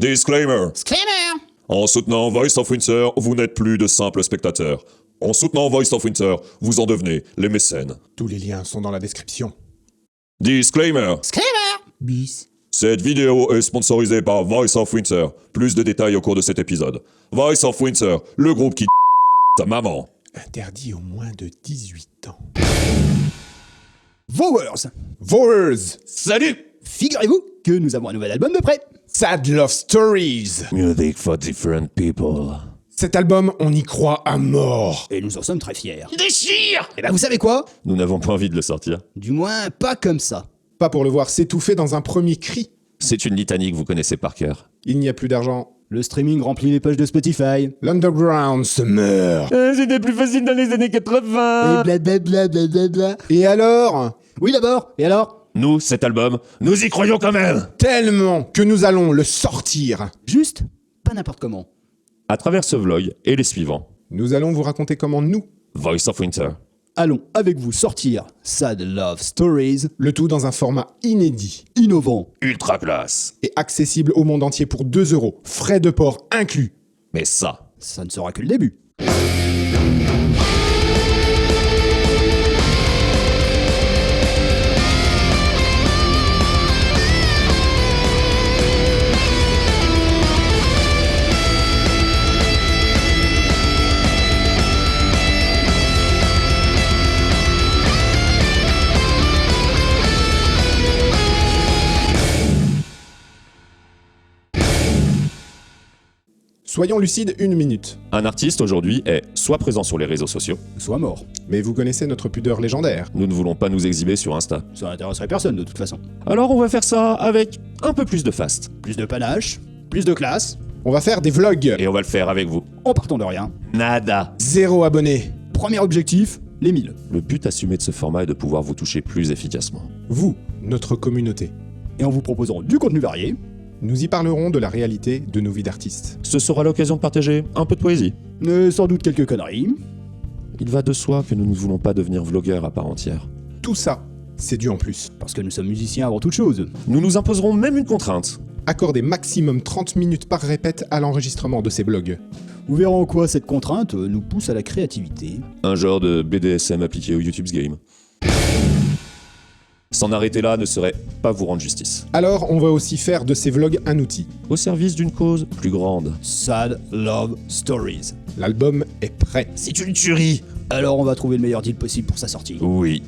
Disclaimer. Disclaimer. En soutenant Voice of Winter, vous n'êtes plus de simples spectateurs. En soutenant Voice of Winter, vous en devenez les mécènes. Tous les liens sont dans la description. Disclaimer. Disclaimer. Bis. Cette vidéo est sponsorisée par Voice of Winter. Plus de détails au cours de cet épisode. Voice of Winter, le groupe qui ta maman. Interdit aux moins de 18 ans. Vowers. Vowers. Salut. Figurez-vous que nous avons un nouvel album de prêt. Sad Love Stories. Music for different people. Cet album, on y croit à mort. Et nous en sommes très fiers. Déchire. Et ben vous savez quoi? Nous n'avons pas envie de le sortir. Du moins, pas comme ça. Pas pour le voir s'étouffer dans un premier cri. C'est une litanie que vous connaissez par cœur. Il n'y a plus d'argent. Le streaming remplit les pages de Spotify. L'underground se meurt. C'était plus facile dans les années 80. Et blablabla, blablabla. Et alors? Oui d'abord, et alors? Nous, cet album, nous y croyons quand même. Tellement que nous allons le sortir. Juste, pas n'importe comment. À travers ce vlog et les suivants, Nous allons vous raconter comment nous, Voice of Winter. Allons avec vous sortir Sad Love Stories, le tout dans un format inédit innovant. Ultra classe. et accessible au monde entier pour 2 €, frais de port inclus. Mais ça, Ça ne sera que le début. Soyons lucides 1 minute. un artiste aujourd'hui est soit présent sur les réseaux sociaux, Soit mort. Mais vous connaissez notre pudeur légendaire. nous ne voulons pas nous exhiber sur Insta. Ça n'intéresserait personne de toute façon. Alors on va faire ça avec un peu plus de faste. Plus de panache, plus de classe, On va faire des vlogs. Et on va le faire avec vous. en partant de rien. Nada. 0 abonnés. Premier objectif, les 1000. Le but assumé de ce format est de pouvoir vous toucher plus efficacement. Vous, notre communauté. Et en vous proposant du contenu varié, Nous y parlerons de la réalité de nos vies d'artistes. Ce sera l'occasion de partager un peu de poésie. sans doute quelques conneries. Il va de soi que nous ne voulons pas devenir vlogueurs à part entière. Tout ça, c'est dû en plus. Parce que nous sommes musiciens avant toute chose. Nous nous imposerons même une contrainte. Accordez maximum 30 minutes par répète à l'enregistrement de ces vlogs. Vous verrez en quoi cette contrainte nous pousse à la créativité. Un genre de BDSM appliqué au YouTube's Game. S'en arrêter là ne serait pas vous rendre justice. Alors, on va aussi faire de ces vlogs un outil. Au service d'une cause plus grande. Sad Love Stories. L'album est prêt. C'est une tuerie. Alors on va trouver le meilleur deal possible pour sa sortie. Oui.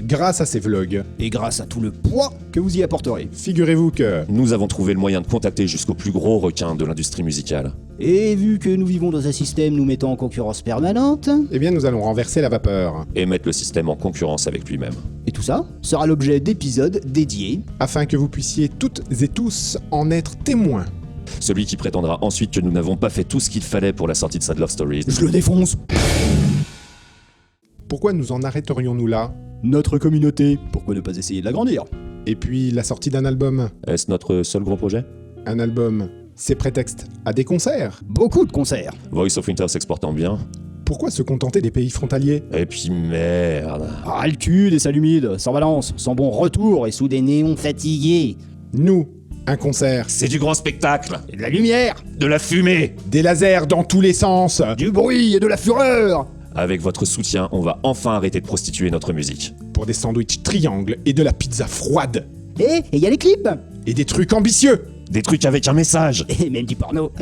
Grâce à ces vlogs, Et grâce à tout le poids que vous y apporterez. figurez-vous que... Nous avons trouvé le moyen de contacter jusqu'au plus gros requin de l'industrie musicale. Et vu que nous vivons dans un système nous mettant en concurrence permanente, Eh bien, nous allons renverser la vapeur, Et mettre le système en concurrence avec lui-même. et tout ça sera l'objet d'épisodes dédiés. afin que vous puissiez toutes et tous en être témoins. Celui qui prétendra ensuite que nous n'avons pas fait tout ce qu'il fallait pour la sortie de Sad Love Stories. Je le défonce. Pourquoi nous en arrêterions-nous là? Notre communauté, pourquoi ne pas essayer de l'agrandir? Et puis, la sortie d'un album. Est-ce notre seul gros projet? Un album, c'est prétexte à des concerts. Beaucoup de concerts. Voice of Winter s'exportant bien. Pourquoi se contenter des pays frontaliers? Et puis merde. Ah, le cul des salles humides, sans balance, sans bon retour et sous des néons fatigués. Nous, un concert. C'est du grand spectacle. Et de la lumière, De la fumée. Des lasers dans tous les sens. du bruit et de la fureur. Avec votre soutien, on va enfin arrêter de prostituer notre musique. Pour des sandwichs triangles et de la pizza froide. Et il y a les clips. Et des trucs ambitieux. Des trucs avec un message. Et même du porno.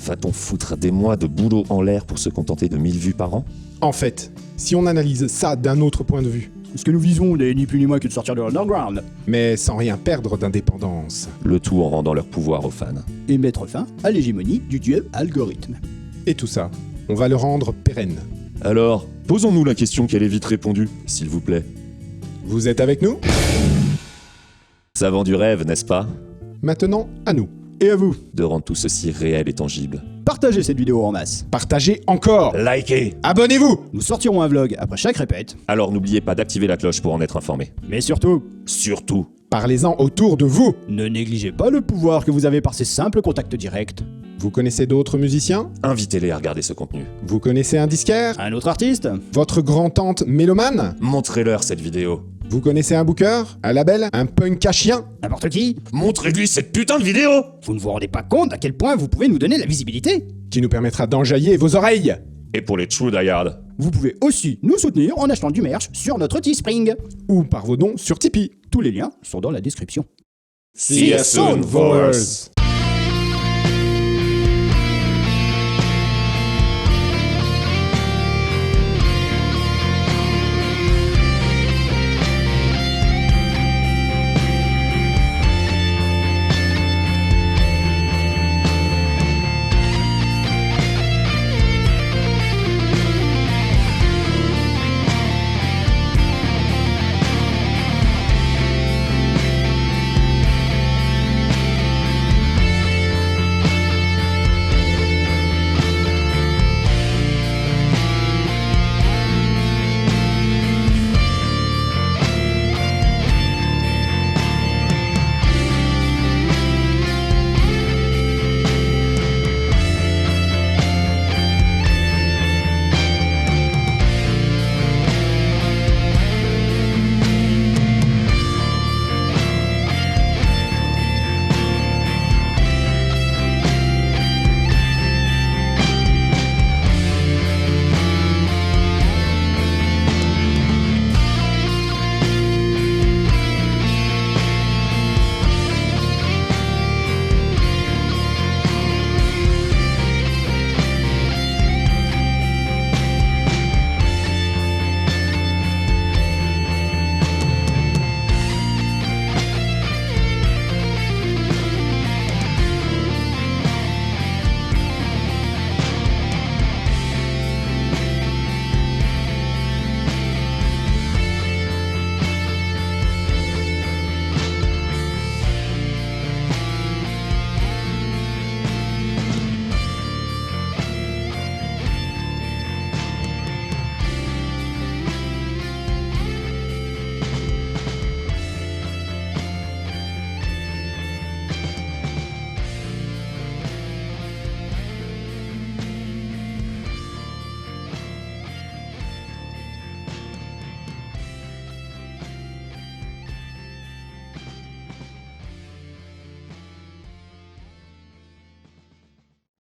Va-t-on foutre des mois de boulot en l'air pour se contenter de 1000 vues par an? En fait, si on analyse ça d'un autre point de vue, Ce que nous visons n'est ni plus ni moins que de sortir de l'underground. mais sans rien perdre d'indépendance. Le tout en rendant leur pouvoir aux fans. Et mettre fin à l'hégémonie du dieu algorithme. Et tout ça, on va le rendre pérenne. Alors, posons-nous la question qu'elle est vite répondue, s'il vous plaît. Vous êtes avec nous? Ça vend du rêve, n'est-ce pas? Maintenant, à nous. Et à vous, De rendre tout ceci réel et tangible. partagez cette vidéo en masse. Partagez encore. Likez! Abonnez-vous. Nous sortirons un vlog après chaque répète. Alors n'oubliez pas d'activer la cloche pour en être informé. Mais surtout, Surtout, Parlez-en autour de vous. ne négligez pas le pouvoir que vous avez par ces simples contacts directs. Vous connaissez d'autres musiciens? invitez-les à regarder ce contenu. Vous connaissez un disquaire? Un autre artiste? Votre grand-tante mélomane? Montrez-leur cette vidéo. Vous connaissez un booker? Un label? Un punk à chien? N'importe qui? Montrez-lui cette putain de vidéo! Vous ne vous rendez pas compte à quel point vous pouvez nous donner la visibilité? Qui nous permettra d'enjailler vos oreilles! Et pour les true die-hard. Vous pouvez aussi nous soutenir en achetant du merch sur notre Teespring. Ou par vos dons sur Tipeee. Tous les liens sont dans la description. See ya soon, Voers.